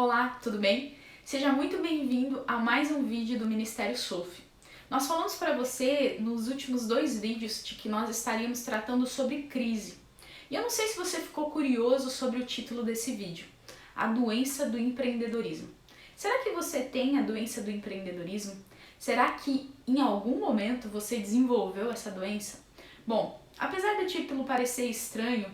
Olá, tudo bem? Seja muito bem-vindo a mais um vídeo do Ministério SOF. Nós falamos para você nos últimos 2 vídeos de que nós estaríamos tratando sobre crise. E eu não sei se você ficou curioso sobre o título desse vídeo, a doença do empreendedorismo. Será que você tem a doença do empreendedorismo? Será que em algum momento você desenvolveu essa doença? Bom, apesar do título parecer estranho,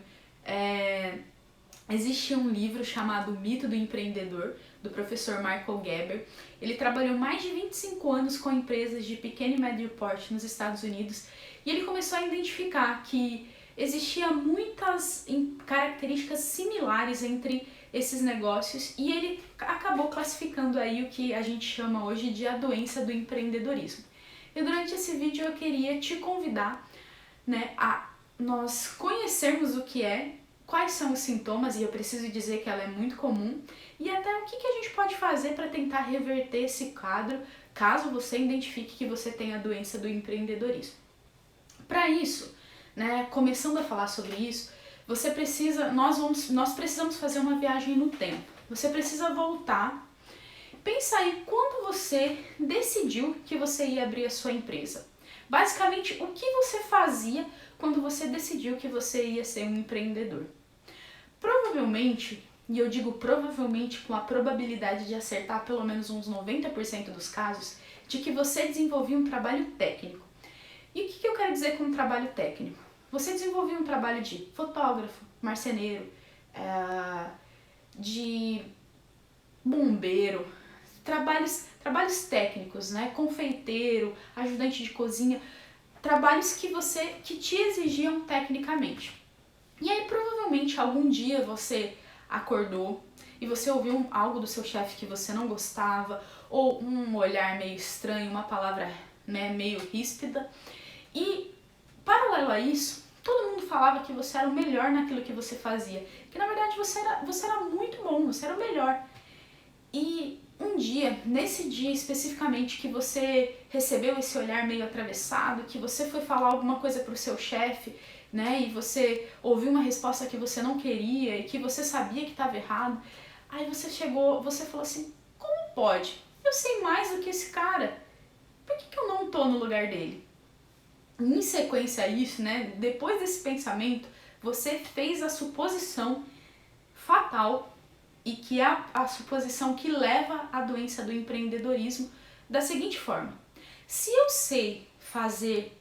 existe um livro chamado O Mito do Empreendedor, do professor Michael Gerber. Ele trabalhou mais de 25 anos com empresas de pequeno e médio porte nos Estados Unidos e ele começou a identificar que existia muitas características similares entre esses negócios e ele acabou classificando aí o que a gente chama hoje de a doença do empreendedorismo. E durante esse vídeo eu queria te convidar, a nós conhecermos o que é, quais são os sintomas, e eu preciso dizer que ela é muito comum, e até o que a gente pode fazer para tentar reverter esse quadro, caso você identifique que você tem a doença do empreendedorismo. Para isso, começando a falar sobre isso, nós precisamos fazer uma viagem no tempo. Você precisa voltar, pensa aí quando você decidiu que você ia abrir a sua empresa. Basicamente, o que você fazia quando você decidiu que você ia ser um empreendedor? Provavelmente, e eu digo provavelmente com a probabilidade de acertar pelo menos uns 90% dos casos, de que você desenvolvia um trabalho técnico. E o que eu quero dizer com um trabalho técnico? Você desenvolvia um trabalho de fotógrafo, marceneiro, de bombeiro, trabalhos técnicos, confeiteiro, ajudante de cozinha, trabalhos que te exigiam tecnicamente. E aí provavelmente algum dia você acordou e você ouviu algo do seu chefe que você não gostava, ou um olhar meio estranho, uma palavra meio ríspida, e paralelo a isso, todo mundo falava que você era o melhor naquilo que você fazia, que na verdade você era muito bom, você era o melhor. E um dia, nesse dia especificamente que você recebeu esse olhar meio atravessado, que você foi falar alguma coisa pro seu chefe, e você ouviu uma resposta que você não queria e que você sabia que estava errado, aí você falou assim, como pode? Eu sei mais do que esse cara, por que eu não tô no lugar dele? Em sequência a isso, depois desse pensamento, você fez a suposição fatal e que é a suposição que leva à doença do empreendedorismo da seguinte forma: se eu sei fazer,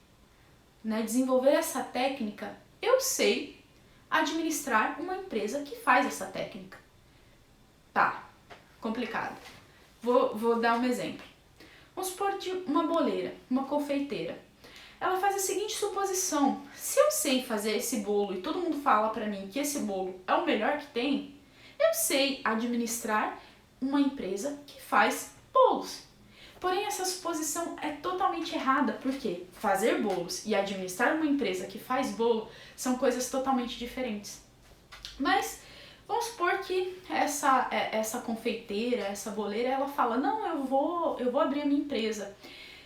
desenvolver essa técnica, eu sei administrar uma empresa que faz essa técnica. Tá, complicado. Vou dar um exemplo. Vamos supor de uma boleira, uma confeiteira. Ela faz a seguinte suposição: se eu sei fazer esse bolo e todo mundo fala pra mim que esse bolo é o melhor que tem, eu sei administrar uma empresa que faz bolos. Porém, essa suposição é totalmente errada, porque fazer bolos e administrar uma empresa que faz bolo são coisas totalmente diferentes. Mas vamos supor que essa confeiteira, essa boleira, ela fala, não, eu vou abrir a minha empresa.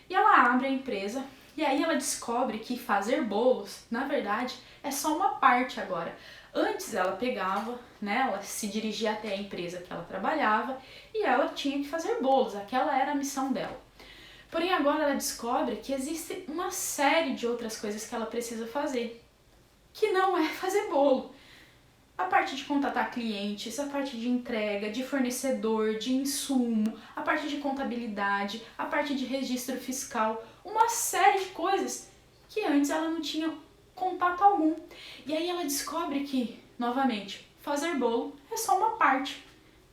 E ela abre a empresa, e aí ela descobre que fazer bolos, na verdade, é só uma parte agora. Antes ela pegava, ela se dirigia até a empresa que ela trabalhava e ela tinha que fazer bolos, aquela era a missão dela. Porém agora ela descobre que existe uma série de outras coisas que ela precisa fazer, que não é fazer bolo. A parte de contatar clientes, a parte de entrega, de fornecedor, de insumo, a parte de contabilidade, a parte de registro fiscal, uma série de coisas que antes ela não tinha contato algum. E aí ela descobre que, novamente, fazer bolo é só uma parte,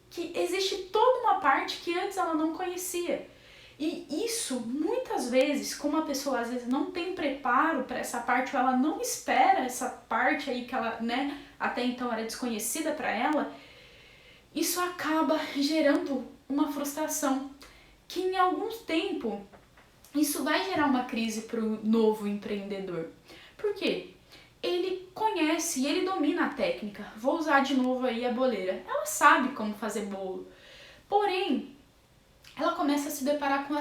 que existe toda uma parte que antes ela não conhecia. E isso, muitas vezes, como a pessoa às vezes não tem preparo para essa parte, ou ela não espera essa parte aí que ela, até então era desconhecida para ela, isso acaba gerando uma frustração, que em algum tempo isso vai gerar uma crise para o novo empreendedor. Por quê? Ele conhece e ele domina a técnica. Vou usar de novo aí a boleira. Ela sabe como fazer bolo. Porém, ela começa a se deparar com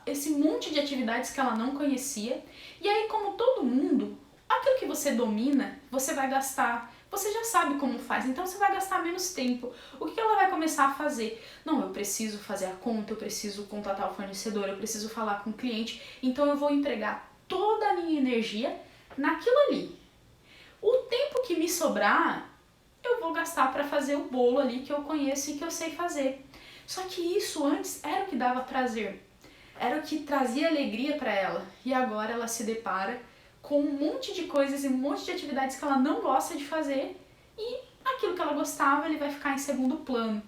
esse monte de atividades que ela não conhecia. E aí, como todo mundo, aquilo que você domina, você vai gastar, você já sabe como faz, então você vai gastar menos tempo. O que ela vai começar a fazer? Não, eu preciso fazer a conta, eu preciso contatar o fornecedor, eu preciso falar com o cliente, então eu vou empregar toda a minha energia naquilo ali. O tempo que me sobrar, eu vou gastar para fazer o bolo ali que eu conheço e que eu sei fazer. Só que isso antes era o que dava prazer, era o que trazia alegria para ela. E agora ela se depara com um monte de coisas e um monte de atividades que ela não gosta de fazer e aquilo que ela gostava ele vai ficar em segundo plano.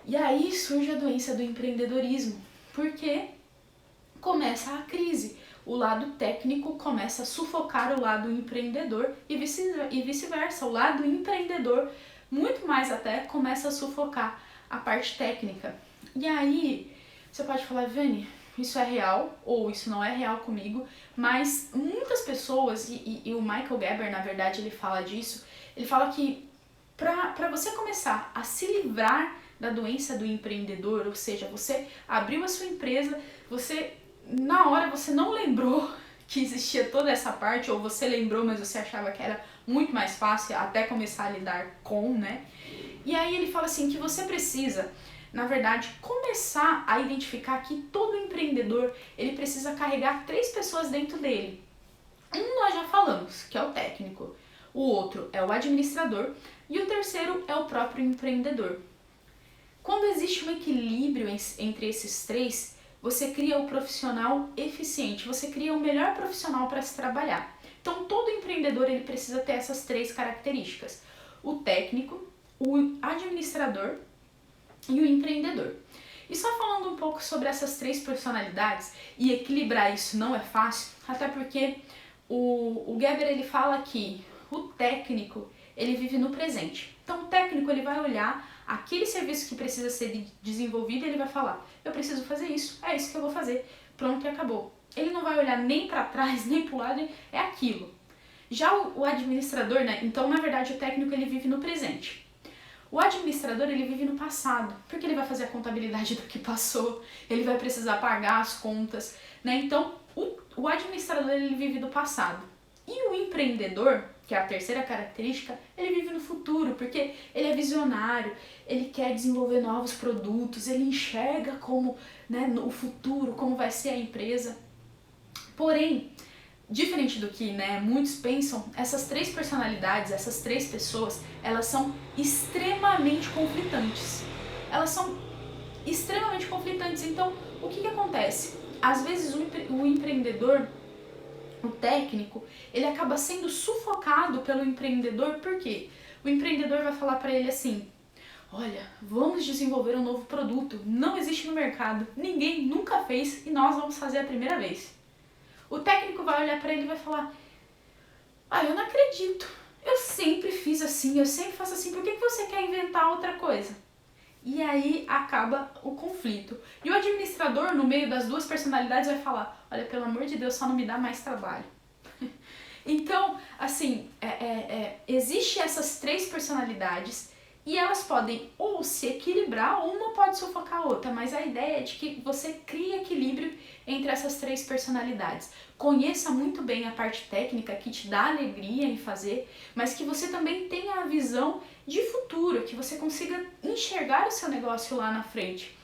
E aí surge a doença do empreendedorismo, porque começa a crise. O lado técnico começa a sufocar o lado empreendedor e vice-versa. O lado empreendedor, muito mais até, começa a sufocar a parte técnica. E aí, você pode falar, Vani, isso é real ou isso não é real comigo, mas muitas pessoas, e o Michael Gerber, na verdade, ele fala disso, ele fala que para você começar a se livrar da doença do empreendedor, ou seja, você abriu a sua empresa, você na hora você não lembrou que existia toda essa parte, ou você lembrou, mas você achava que era muito mais fácil até começar a lidar com, né? E aí ele fala assim que você precisa, na verdade, começar a identificar que todo empreendedor, ele precisa carregar 3 pessoas dentro dele. Um nós já falamos, que é o técnico. O outro é o administrador e o terceiro é o próprio empreendedor. Quando existe um equilíbrio entre esses 3, você cria o profissional eficiente, você cria o melhor profissional para se trabalhar. Então, todo empreendedor ele precisa ter essas 3 características: o técnico, o administrador e o empreendedor. E só falando um pouco sobre essas 3 personalidades, e equilibrar isso não é fácil, até porque o Gerber ele fala que o técnico ele vive no presente. Então, o técnico ele vai olhar aquele serviço que precisa ser desenvolvido e ele vai falar, eu preciso fazer isso, é isso que eu vou fazer, pronto e acabou. Ele não vai olhar nem para trás, nem para o lado, é aquilo. Já o administrador, né? Então, na verdade, o técnico ele vive no presente. O administrador ele vive no passado, porque ele vai fazer a contabilidade do que passou, ele vai precisar pagar as contas, né? Então, o administrador ele vive do passado. E o empreendedor, que é a terceira característica, ele vive no futuro, porque ele é visionário, ele quer desenvolver novos produtos, ele enxerga como, né, no futuro, como vai ser a empresa. Porém, diferente do que, né, muitos pensam, essas 3 personalidades, essas 3 pessoas, elas são extremamente conflitantes. Elas são extremamente conflitantes. Então, o que acontece? Às vezes o empreendedor, o técnico, ele acaba sendo sufocado pelo empreendedor, porque o empreendedor vai falar para ele assim, olha, vamos desenvolver um novo produto, não existe no mercado, ninguém nunca fez e nós vamos fazer a primeira vez. O técnico vai olhar para ele e vai falar, eu não acredito, eu sempre fiz assim, eu sempre faço assim, por que você quer inventar outra coisa? E aí acaba o conflito. E o administrador, no meio das 2 personalidades, vai falar, olha, pelo amor de Deus, só não me dá mais trabalho. Então, assim, existe essas 3 personalidades e elas podem ou se equilibrar ou uma pode sufocar a outra, mas a ideia é de que você crie equilíbrio entre essas 3 personalidades. Conheça muito bem a parte técnica que te dá alegria em fazer, mas que você também tenha a visão de futuro, que você consiga enxergar o seu negócio lá na frente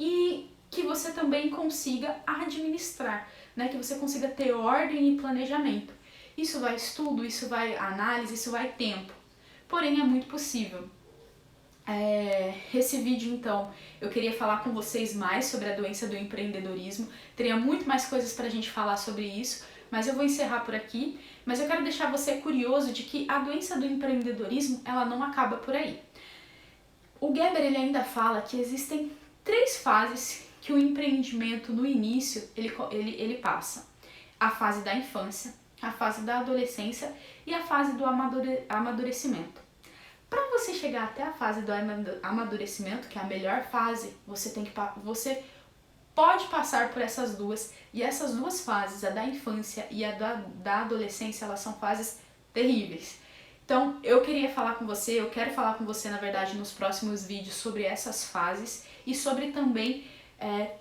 e que você também consiga administrar, né? Que você consiga ter ordem e planejamento. Isso vai estudo, isso vai análise, isso vai tempo, porém é muito possível. Esse vídeo, então, eu queria falar com vocês mais sobre a doença do empreendedorismo. Teria muito mais coisas pra gente falar sobre isso, mas eu vou encerrar por aqui. Mas eu quero deixar você curioso de que a doença do empreendedorismo, ela não acaba por aí. O Gerber, ele ainda fala que existem 3 fases que o empreendimento no início, ele passa. A fase da infância, a fase da adolescência e a fase do amadurecimento. Para você chegar até a fase do amadurecimento, que é a melhor fase, você pode passar por essas 2, e essas 2 fases, a da infância e a da adolescência, elas são fases terríveis. Então, eu quero falar com você, na verdade, nos próximos vídeos sobre essas fases e sobre também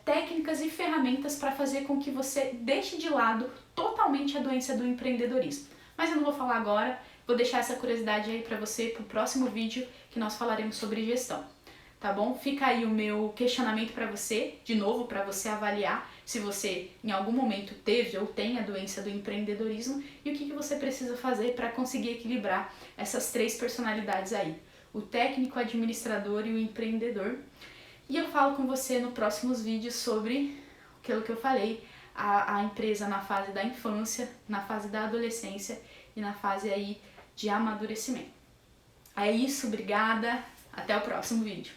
técnicas e ferramentas para fazer com que você deixe de lado totalmente a doença do empreendedorismo. Mas eu não vou falar agora, Vou deixar essa curiosidade aí para você pro próximo vídeo que nós falaremos sobre gestão. Tá bom? Fica aí o meu questionamento para você, de novo, para você avaliar se você em algum momento teve ou tem a doença do empreendedorismo e o que você precisa fazer para conseguir equilibrar essas 3 personalidades aí, o técnico, o administrador e o empreendedor. E eu falo com você no próximos vídeos sobre aquilo que eu falei, a empresa na fase da infância, na fase da adolescência e na fase aí de amadurecimento. É isso, obrigada, até o próximo vídeo.